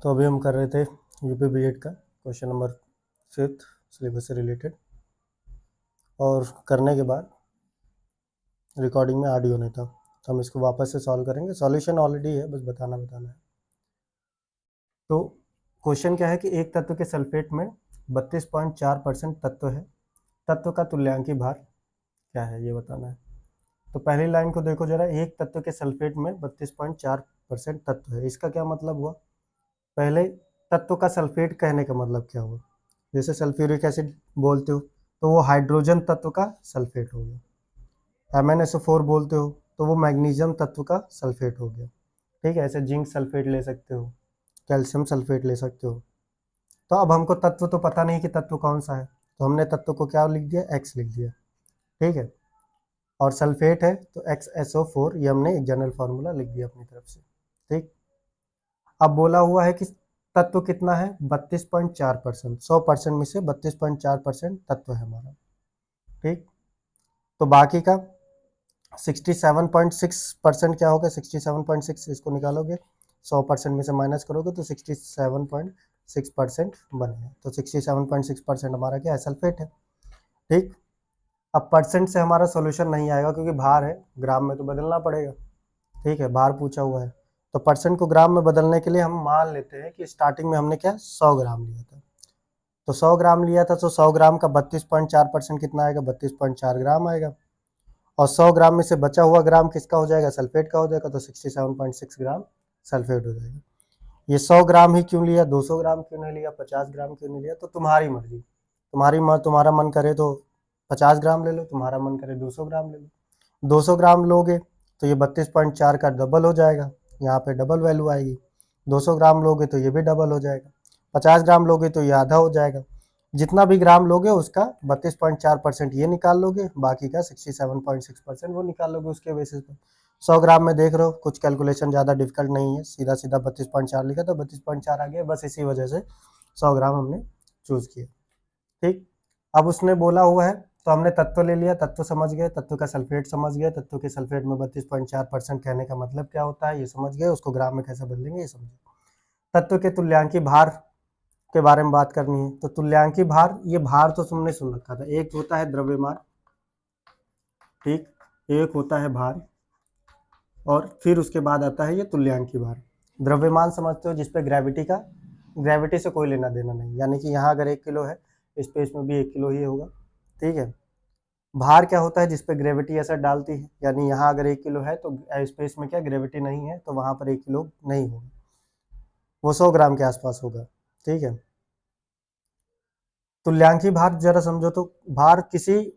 तो अभी हम कर रहे थे यूपी बीएड का क्वेश्चन नंबर 5 सिलेबस से रिलेटेड, और करने के बाद रिकॉर्डिंग में ऑडियो नहीं था, तो हम इसको वापस से सॉल्व करेंगे। सॉल्यूशन ऑलरेडी है, बस बताना है। तो क्वेश्चन क्या है कि एक तत्व के सल्फेट में 32.4% तत्व है, तत्व का तुल्यांकी भार क्या है ये बताना है। तो पहली लाइन को देखो जरा, एक तत्व के सल्फेट में 32.4% तत्व है, इसका क्या मतलब हुआ। पहले तत्व का सल्फेट कहने का मतलब क्या हुआ, जैसे सल्फ्यूरिक एसिड बोलते हो तो वो हाइड्रोजन तत्व का सल्फेट हो गया। MnSO4 बोलते हो तो वो मैग्नीशियम तत्व का सल्फेट हो गया। ठीक है, ऐसे जिंक सल्फेट ले सकते हो, कैल्शियम सल्फेट ले सकते हो। तो अब हमको तत्व तो पता नहीं कि तत्व कौन सा है, तो हमने तत्व को क्या लिख दिया, X लिख दिया। ठीक है, और सल्फेट है तो XSO4, ये हमने एक जनरल फार्मूला लिख दिया अपनी तरफ से। ठीक, अब बोला हुआ है कि तत्व कितना है, 32.4%, 100% में से 32.4% तत्व है हमारा। ठीक, तो बाकी का 67.6% क्या होगा, 67.6 इसको निकालोगे, 100% में से माइनस करोगे तो 67.6% बनेगा। तो 67.6% हमारा क्या है, सल्फेट है। ठीक, अब परसेंट से हमारा सॉल्यूशन नहीं आएगा क्योंकि भार है, ग्राम में तो बदलना पड़ेगा। ठीक है, भार पूछा हुआ है, तो परसेंट को ग्राम में बदलने के लिए हम मान लेते हैं कि स्टार्टिंग में हमने क्या 100 ग्राम लिया था, तो 100 ग्राम लिया था, तो 100 ग्राम का 32.4% कितना आएगा, 32.4 ग्राम आएगा। और 100 ग्राम में से बचा हुआ ग्राम किसका हो जाएगा, सल्फेट का हो जाएगा, तो 67.6 ग्राम सल्फेट हो जाएगा। ये 100 ग्राम ही क्यों लिया, 200 ग्राम क्यों नहीं लिया, 50 ग्राम क्यों नहीं लिया, तो तुम्हारी मर्जी, तुम्हारा मन करे तो 50 ग्राम ले लो, तुम्हारा मन करे 200 ग्राम ले लो। 200 ग्राम लोगे तो ये 32.4 का डबल हो जाएगा, यहाँ पे डबल वैल्यू आएगी। 200 ग्राम लोगे तो ये भी डबल हो जाएगा। 50 ग्राम लोगे तो ये आधा हो जाएगा। जितना भी ग्राम लोगे उसका 32.4% ये निकाल लोगे, बाकी का 67.6% वो निकाल लोगे उसके बेसिस पर। 100 ग्राम में देख रहे हो कुछ कैलकुलेशन ज़्यादा डिफिकल्ट नहीं है, सीधा सीधा 32.4 लिखा तो 32.4 आ गया, बस इसी वजह से 100 ग्राम हमने चूज किया। ठीक, अब उसने बोला हुआ है तो हमने तत्व ले लिया, तत्व समझ गए, तत्व का सल्फेट समझ गए, तत्व के सल्फेट में 32.4% कहने का मतलब क्या होता है ये समझ गए, उसको ग्राम में कैसे बदलेंगे ये समझे। तत्व के तुल्यांकी भार के बारे में बात करनी है, तो तुल्यांकी भार, ये भार तो तुमने सुन रखा था, एक होता है द्रव्यमान, ठीक, एक होता है भार, और फिर उसके बाद आता है ये तुल्यांकी भार। द्रव्यमान समझते हो, जिसपे ग्रेविटी से कोई लेना देना नहीं, यानी कि यहाँ अगर 1 किलो है, स्पेस में भी 1 किलो ही होगा। ठीक है, भार क्या होता है, जिसपे ग्रेविटी असर डालती है, यानी यहाँ अगर 1 किलो है तो स्पेस में क्या ग्रेविटी नहीं है, तो वहां पर 1 किलो नहीं होगा, वो 100 ग्राम के आसपास होगा। ठीक है, तुल्यांकी भार जरा समझो, तो भार किसी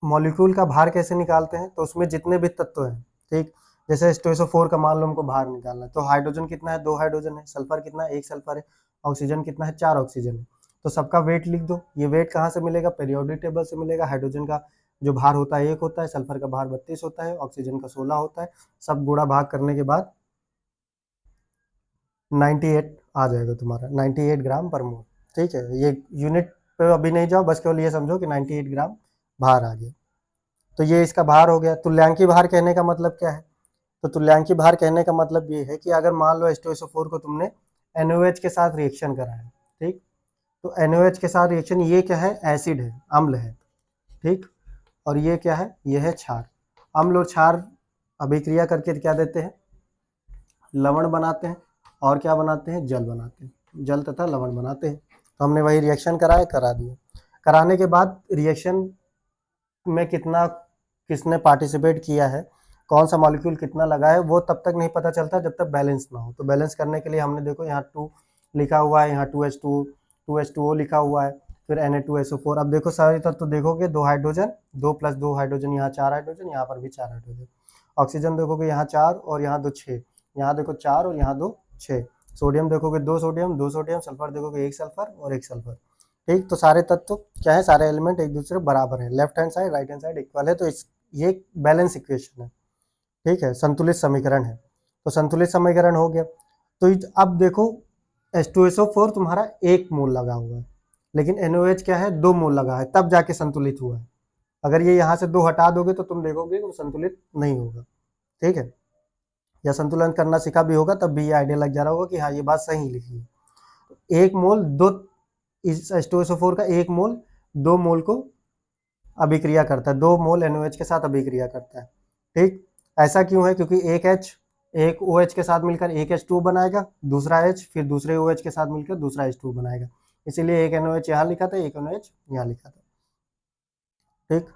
मॉलिक्यूल का भार कैसे निकालते हैं, तो उसमें जितने भी तत्व हैं, ठीक, जैसे H2SO4 का मान लो हमको भार निकालना है, तो हाइड्रोजन कितना है, 2 हाइड्रोजन है, सल्फर कितना है, 1 सल्फर है, ऑक्सीजन कितना है, 4 ऑक्सीजन है। तो सबका वेट लिख दो, ये वेट कहाँ से मिलेगा, पीरियोडिक टेबल से मिलेगा। हाइड्रोजन का जो भार होता है 1 होता है, सल्फर का भार 32 होता है, ऑक्सीजन का 16 होता है, सब गुणा भाग करने के बाद 98 आ जाएगा तुम्हारा, 98 ग्राम पर मोल। ठीक है, ये यूनिट पे अभी नहीं जाओ, बस केवल ये समझो कि 98 ग्राम भार आ गया। तो ये इसका भार हो गया। तुल्यांकी भार कहने का मतलब क्या है, तो तुल्यांकी भार कहने का मतलब ये है कि अगर मान लो H2SO4 को तुमने NaOH के साथ रिएक्शन करा है, ठीक, तो NaOH के साथ रिएक्शन, ये क्या है, एसिड है, अम्ल है। ठीक, और ये क्या है, ये है क्षार। अम्ल और क्षार अभिक्रिया करके क्या देते हैं, लवण बनाते हैं, और क्या बनाते हैं, जल बनाते हैं, जल तथा लवण बनाते हैं। तो हमने वही रिएक्शन करा दिया। कराने के बाद रिएक्शन में किसने पार्टिसिपेट किया है, कौन सा मॉलिक्यूल कितना लगा है, वो तब तक नहीं पता चलता जब तक बैलेंस ना हो। तो बैलेंस करने के लिए हमने देखो यहाँ 2 लिखा हुआ है, यहाँ 2H2O लिखा हुआ है, फिर Na2SO4। अब देखो सारे तत्व देखोगे, 2 हाइड्रोजन, 2 + 2 हाइड्रोजन, यहाँ 4 हाइड्रोजन, यहाँ पर भी 4 हाइड्रोजन। ऑक्सीजन देखोगे यहाँ 4 और यहाँ 2 6, यहाँ देखो 4 और यहाँ 2 6। सोडियम देखोगे 2 सोडियम 2 सोडियम, सल्फर देखोगे 1 सल्फर और 1 सल्फर। ठीक, तो सारे तत्व क्या है, सारे एलिमेंट एक दूसरे बराबर है, left hand side right hand side equal है, तो ये बैलेंस इक्वेशन है। ठीक है, संतुलित समीकरण है। तो संतुलित समीकरण हो गया। तो अब देखो H2SO4 तुम्हारा 1 मोल लगा हुआ है, लेकिन NaOH क्या है, 2 मोल लगा है, तब जाके संतुलित हुआ है। अगर ये यहाँ से 2 हटा दोगे तो तुम देखोगे वो संतुलित नहीं होगा। ठीक है, या संतुलन करना सीखा भी होगा तब भी ये आइडिया लग जा रहा होगा कि हाँ ये बात सही लिखी है। एक मोल दो, इस H2SO4 का एक मोल 2 मोल को अभिक्रिया करता है, 2 मोल NOH के साथ अभिक्रिया करता है। ठीक, ऐसा क्यों है? क्योंकि एक H एक OH के साथ मिलकर एक H2 बनाएगा, दूसरा H फिर दूसरे OH के साथ मिलकर दूसरा H2 बनाएगा, इसीलिए एक NOH यहाँ लिखा था, एक NOH यहाँ लिखा था। ठीक,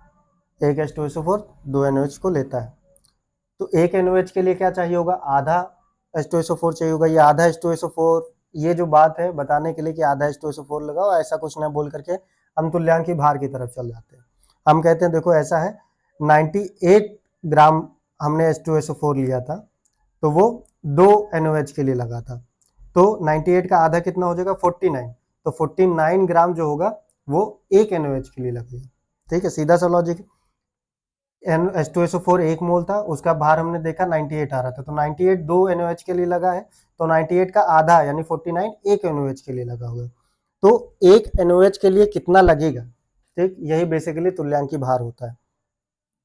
एक H2SO4 2 NOH को लेता है। तो एक NOH के लिए क्या चाहिए होगा? आधा H2SO4 चाहिए होगा। ये आधा H2SO4, ये जो बात है बताने के लिए कि आधा H2SO4 लगाओ, ऐसा कुछ ना बोल करके हम तुल्यांकी भार की तरफ चल जाते हैं। हम कहते हैं देखो ऐसा है, 98 ग्राम हमने H2SO4 लिया था, तो वो 2 NOH के लिए लगा था, तो 98 का आधा कितना हो जाएगा? 49। तो 49 ग्राम जो होगा वो एक NOH के लिए लगेगा। ठीक है, सीधा सा लॉजिक। H2SO4 एक मोल था, उसका भार हमने देखा 98 आ रहा था, तो 98 2 NOH के लिए लगा है, तो 98 का आधा यानी 49 एक NOH के लिए लगा हुआ है। तो एक NOH के लिए कितना लगेगा? ठीक, यही बेसिकली तुल्यांकी भार होता है।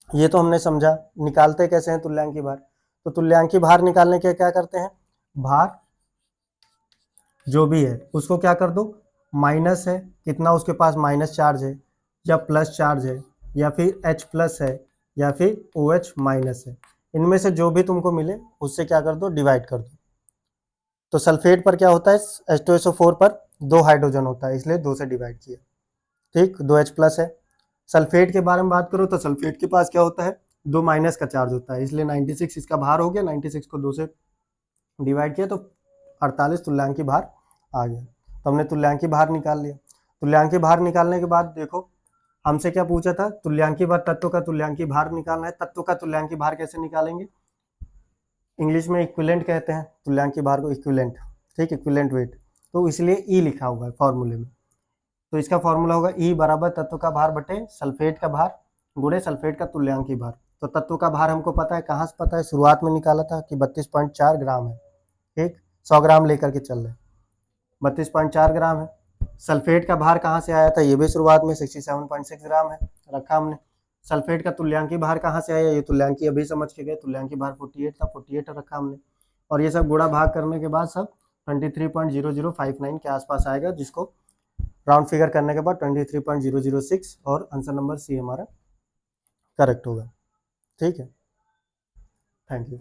ये तो हमने समझा। निकालते कैसे हैं तुल्यांकी भार? तो तुल्यांकी भार निकालने के क्या करते हैं, भार जो भी है उसको क्या कर दो, माइनस है, कितना उसके पास माइनस चार्ज है या प्लस चार्ज है या फिर H प्लस है या फिर OH माइनस है, इनमें से जो भी तुमको मिले उससे क्या कर दो, डिवाइड कर दो। तो सल्फेट पर क्या होता है, H2SO4 पर 2 हाइड्रोजन होता है, इसलिए 2 से डिवाइड किया। ठीक, 2 H प्लस है। सल्फेट के बारे में बात करो तो सल्फेट के पास क्या होता है, 2 माइनस का चार्ज होता है, इसलिए 96 इसका भार हो गया, 96 को 2 से डिवाइड किया तो 48 तुल्यांकी भार आ गया। तो हमने तुल्यांकी भार निकाल लिया। तुल्यांकी भार निकालने के बाद देखो हमसे क्या पूछा था, तुल्यांकी भार, तत्व का तुल्यांकी भार निकालना है। तत्व का तुल्यांकी भार कैसे निकालेंगे? इंग्लिश में इक्विवेलेंट कहते हैं तुल्यांकी भार को, इक्विवेलेंट। ठीक, इक्विवेलेंट वेट, तो इसलिए ई लिखा हुआ है फॉर्मूले में। तो इसका फॉर्मूला होगा ई बराबर तत्व का भार बटे सल्फेट का भार गुणे सल्फेट का तुल्यांकी भार। तो तत्व का भार हमको पता है, कहाँ से पता है? शुरुआत में निकाला था कि 32.4 ग्राम है। ठीक, 100 ग्राम लेकर के चल रहे, 32.4 ग्राम है। सल्फेट का भार कहाँ से आया था? ये भी शुरुआत में 67.6 ग्राम है, रखा हमने। सल्फेट का तुल्यांकी भार कहाँ से आया? ये तुल्यांकी अभी समझ के गए, तुल्यांकी भार 48 था, 48 रखा हमने। और ये सब गुणा भाग करने के बाद सब 23.0059 के आसपास आएगा, जिसको राउंड फिगर करने के बाद 23.006, और आंसर नंबर सी हमारा करेक्ट होगा। ठीक है, थैंक यू।